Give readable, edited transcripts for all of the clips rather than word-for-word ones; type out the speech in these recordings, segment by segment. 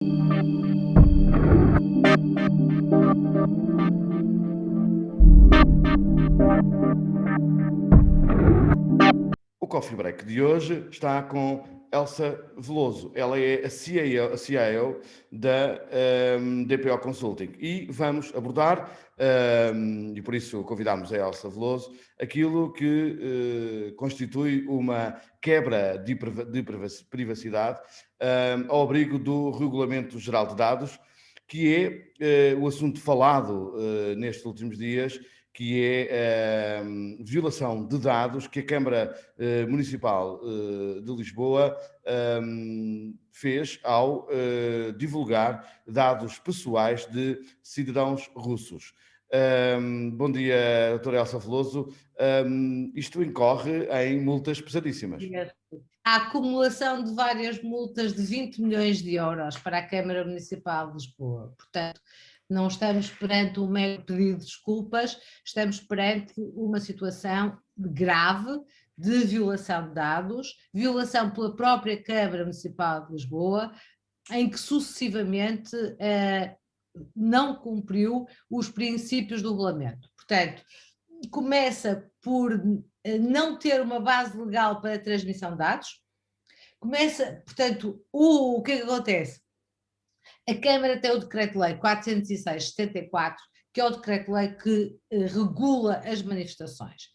O Coffee Break de hoje está com Elsa Veloso. Ela é a CIO da DPO Consulting e vamos abordar, e por isso convidámos a Elsa Veloso, aquilo que constitui uma quebra de privacidade ao abrigo do Regulamento Geral de Dados, que é o assunto falado nestes últimos dias, que é a violação de dados que a Câmara Municipal de Lisboa fez ao divulgar dados pessoais de cidadãos russos. Bom dia, doutora Elsa Veloso. Isto incorre em multas pesadíssimas. A acumulação de várias multas de 20 milhões de euros para a Câmara Municipal de Lisboa. Portanto, não estamos perante um mero pedido de desculpas, estamos perante uma situação grave de violação de dados, violação pela própria Câmara Municipal de Lisboa, em que sucessivamente não cumpriu os princípios do regulamento. Portanto, começa por não ter uma base legal para a transmissão de dados, portanto, o que é que acontece? A Câmara tem o Decreto-Lei 406/74, que é o Decreto-Lei que regula as manifestações.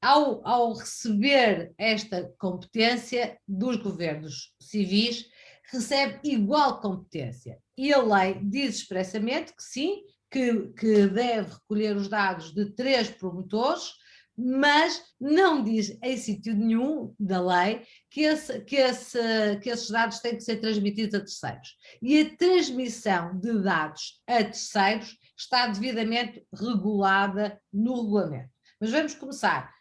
Ao receber esta competência dos governos civis, recebe igual competência. E a lei diz expressamente que sim, que deve recolher os dados de 3 promotores, mas não diz em sítio nenhum da lei que esses dados têm que ser transmitidos a terceiros. E a transmissão de dados a terceiros está devidamente regulada no regulamento. Mas vamos começar.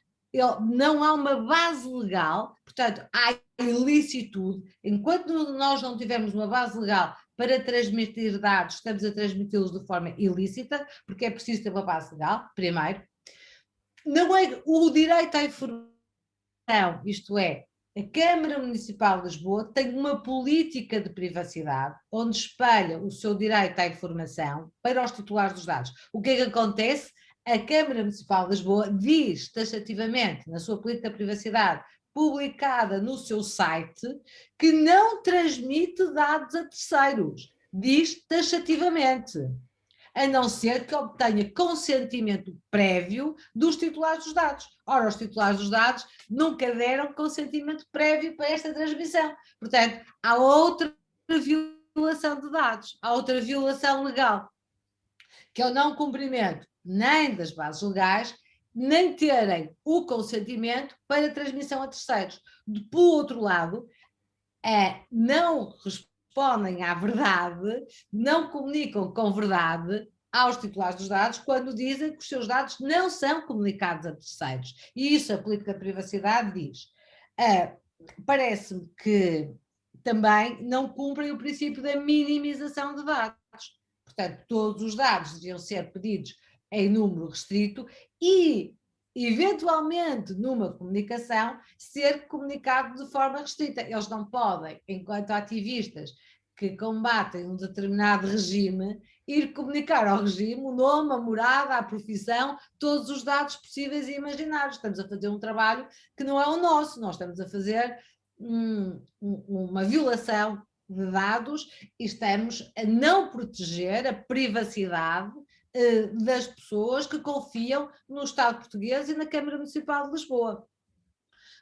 Não há uma base legal, portanto, há ilicitude. Enquanto nós não tivermos uma base legal para transmitir dados, estamos a transmiti-los de forma ilícita, porque é preciso ter uma base legal, primeiro. Não é o direito à informação, isto é, a Câmara Municipal de Lisboa tem uma política de privacidade onde espelha o seu direito à informação para os titulares dos dados. O que é que acontece? A Câmara Municipal de Lisboa diz taxativamente na sua política de privacidade publicada no seu site que não transmite dados a terceiros. Diz taxativamente. A não ser que obtenha consentimento prévio dos titulares dos dados. Ora, os titulares dos dados nunca deram consentimento prévio para esta transmissão. Portanto, há outra violação de dados, há outra violação legal, que é o não cumprimento nem das bases legais, nem terem o consentimento para transmissão a terceiros. Por outro lado, não respondem à verdade, não comunicam com verdade aos titulares dos dados quando dizem que os seus dados não são comunicados a terceiros. E isso a política de privacidade diz. Parece-me que também não cumprem o princípio da minimização de dados. Portanto, todos os dados deviam ser pedidos em número restrito e, eventualmente, numa comunicação, ser comunicado de forma restrita. Eles não podem, enquanto ativistas que combatem um determinado regime, ir comunicar ao regime o nome, a morada, a profissão, todos os dados possíveis e imaginários. Estamos a fazer um trabalho que não é o nosso, nós estamos a fazer uma violação de dados e estamos a não proteger a privacidade das pessoas que confiam no Estado português e na Câmara Municipal de Lisboa.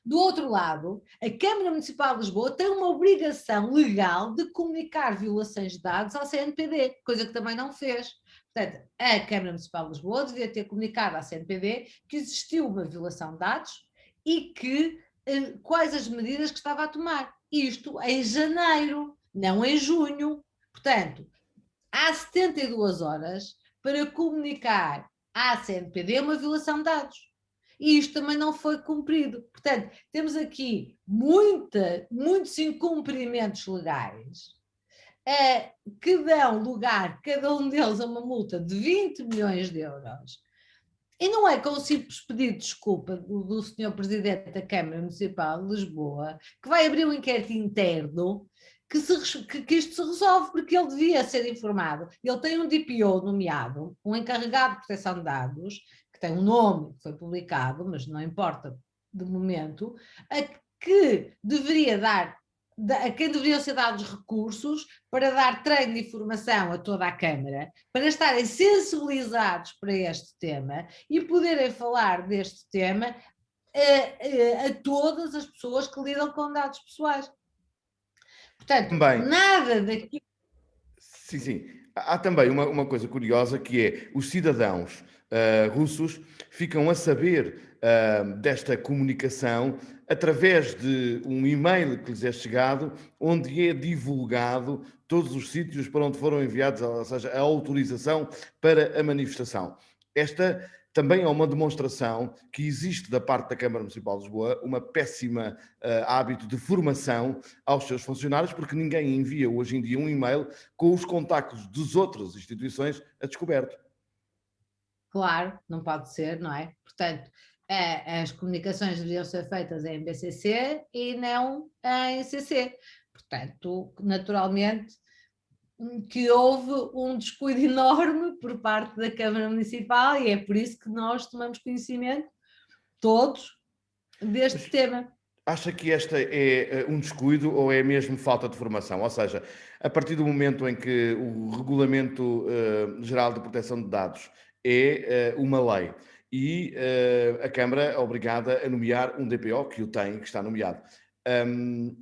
Do outro lado, a Câmara Municipal de Lisboa tem uma obrigação legal de comunicar violações de dados à CNPD, coisa que também não fez. Portanto, a Câmara Municipal de Lisboa devia ter comunicado à CNPD que existiu uma violação de dados e quais as medidas que estava a tomar. Isto em janeiro, não em junho. Portanto, há 72 horas para comunicar à CNPD uma violação de dados. E isto também não foi cumprido. Portanto, temos aqui muitos incumprimentos legais que dão lugar, cada um deles, a uma multa de 20 milhões de euros. E não é com o simples pedido de desculpa do Sr. Presidente da Câmara Municipal de Lisboa, que vai abrir um inquérito interno, que isto se resolve, porque ele devia ser informado. Ele tem um DPO nomeado, um encarregado de proteção de dados, que tem um nome que foi publicado, mas não importa de momento, a que deveria dar, a quem deveriam ser dados recursos para dar treino de informação a toda a Câmara, para estarem sensibilizados para este tema e poderem falar deste tema a todas as pessoas que lidam com dados pessoais. Portanto, Também, nada daquilo. sim, sim. Há também uma coisa curiosa que é os cidadãos russos ficam a saber desta comunicação através de um e-mail que lhes é chegado, onde é divulgado todos os sítios para onde foram enviados, ou seja, a autorização para a manifestação. Esta também é uma demonstração que existe da parte da Câmara Municipal de Lisboa uma péssima hábito de formação aos seus funcionários, porque ninguém envia hoje em dia um e-mail com os contactos das outras instituições a descoberto. Claro, não pode ser, não é? Portanto, as comunicações deveriam ser feitas em BCC e não em CC. Portanto, naturalmente, que houve um descuido enorme por parte da Câmara Municipal e é por isso que nós tomamos conhecimento, todos, deste Mas tema. acha que esta é um descuido ou é mesmo falta de formação? Ou seja, a partir do momento em que o Regulamento Geral de Proteção de Dados é uma lei e a Câmara é obrigada a nomear um DPO, que o tem, que está nomeado.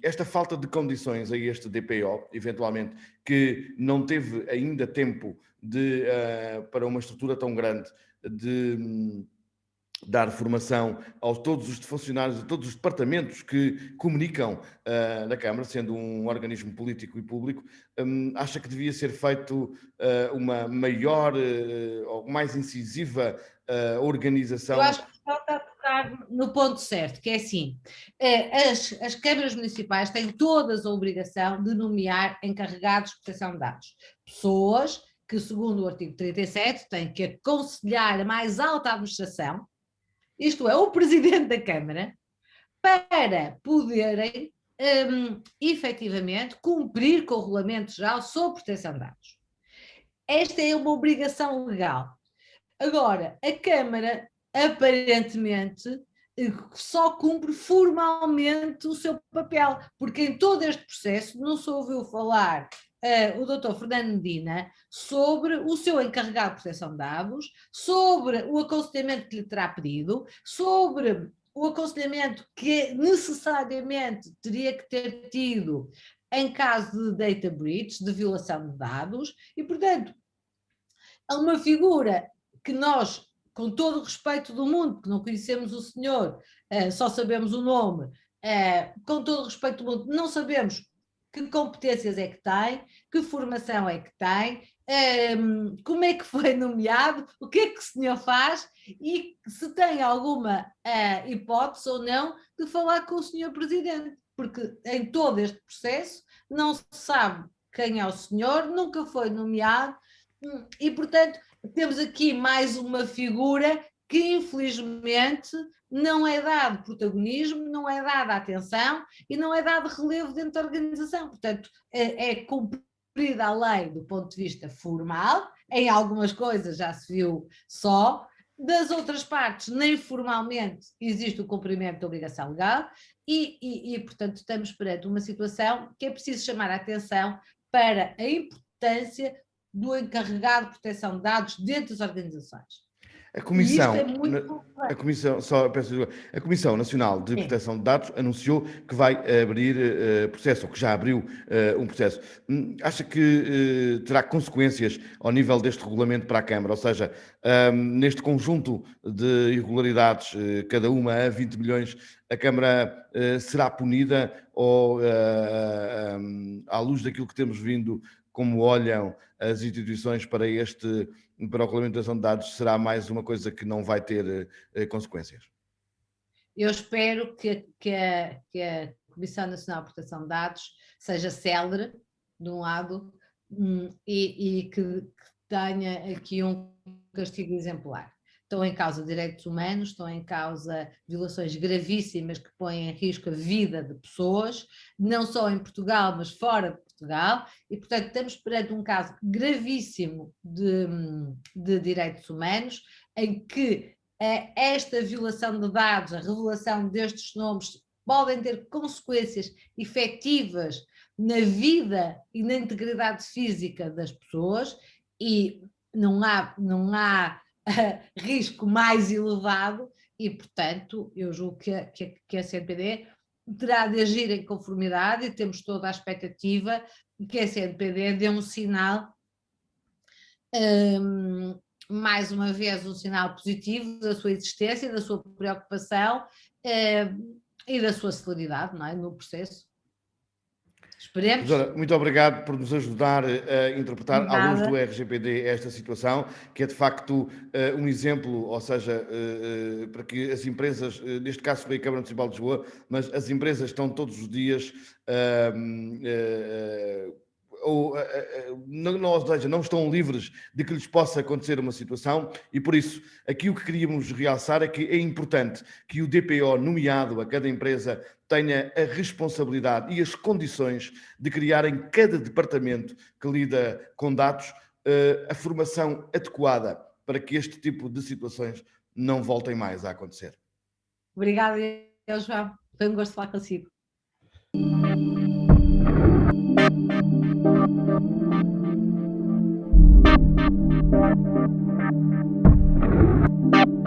Esta falta de condições a este DPO, eventualmente, que não teve ainda tempo para uma estrutura tão grande de dar formação a todos os funcionários de todos os departamentos que comunicam na Câmara, sendo um organismo político e público, acha que devia ser feito uma maior ou mais incisiva Eu organização? acho que falta a tocar no ponto certo, que é assim, as câmaras municipais têm todas a obrigação de nomear encarregados de proteção de dados. Pessoas que, segundo o artigo 37, têm que aconselhar a mais alta administração, isto é, o Presidente da Câmara, para poderem efetivamente cumprir com o Regulamento Geral sobre proteção de dados. Esta é uma obrigação legal. Agora, a Câmara, aparentemente, só cumpre formalmente o seu papel, porque em todo este processo não se ouviu falar o Dr. Fernando Medina sobre o seu encarregado de proteção de dados, sobre o aconselhamento que lhe terá pedido, sobre o aconselhamento que necessariamente teria que ter tido em caso de data breach, de violação de dados, e, portanto, há uma figura que nós, com todo o respeito do mundo, que não conhecemos o senhor, só sabemos o nome, com todo o respeito do mundo, não sabemos que competências é que tem, que formação é que tem, como é que foi nomeado, o que é que o senhor faz e se tem alguma hipótese ou não de falar com o senhor presidente, porque em todo este processo não se sabe quem é o senhor, nunca foi nomeado, e, portanto, temos aqui mais uma figura que, infelizmente, não é dado protagonismo, não é dada atenção e não é dado relevo dentro da organização. Portanto, é cumprida a lei do ponto de vista formal, em algumas coisas já se viu só, das outras partes, nem formalmente existe o cumprimento da obrigação legal e, portanto, estamos perante uma situação que é preciso chamar a atenção para a importância do encarregado de proteção de dados dentro das organizações. A E isto é Comissão, muito. a Comissão Nacional de Sim. Proteção de Dados anunciou que vai abrir processo, ou que já abriu um processo. Acha que terá consequências ao nível deste regulamento para a Câmara? Ou seja, neste conjunto de irregularidades, cada uma a 20 milhões, a Câmara será punida ou, à luz daquilo que temos vindo, como olham as instituições para para a regulamentação de dados, será mais uma coisa que não vai ter consequências? Eu espero que a Comissão Nacional de Proteção de Dados seja célere, de um lado, e que tenha aqui um castigo exemplar. estão em causa direitos humanos, estão em causa violações gravíssimas que põem em risco a vida de pessoas, não só em Portugal, mas fora de Portugal, e portanto estamos perante um caso gravíssimo de direitos humanos, em que esta violação de dados, a revelação destes nomes, podem ter consequências efetivas na vida e na integridade física das pessoas, e não há risco mais elevado, e portanto eu julgo que a CNPD terá de agir em conformidade, e temos toda a expectativa que a CNPD dê um sinal, mais uma vez um sinal positivo da sua existência, da sua preocupação e da sua celeridade, não é, no processo. Esperemos. Professora, muito obrigado por nos ajudar a interpretar, à luz do Nada. RGPD, esta situação, que é de facto um exemplo, ou seja, para que as empresas, neste caso foi a Câmara Municipal de Lisboa, mas as empresas estão todos os dias ou seja, não estão livres de que lhes possa acontecer uma situação, e por isso aqui o que queríamos realçar é que é importante que o DPO nomeado a cada empresa tenha a responsabilidade e as condições de criar em cada departamento que lida com dados a formação adequada para que este tipo de situações não voltem mais a acontecer. Obrigada, João. Foi um gosto falar consigo.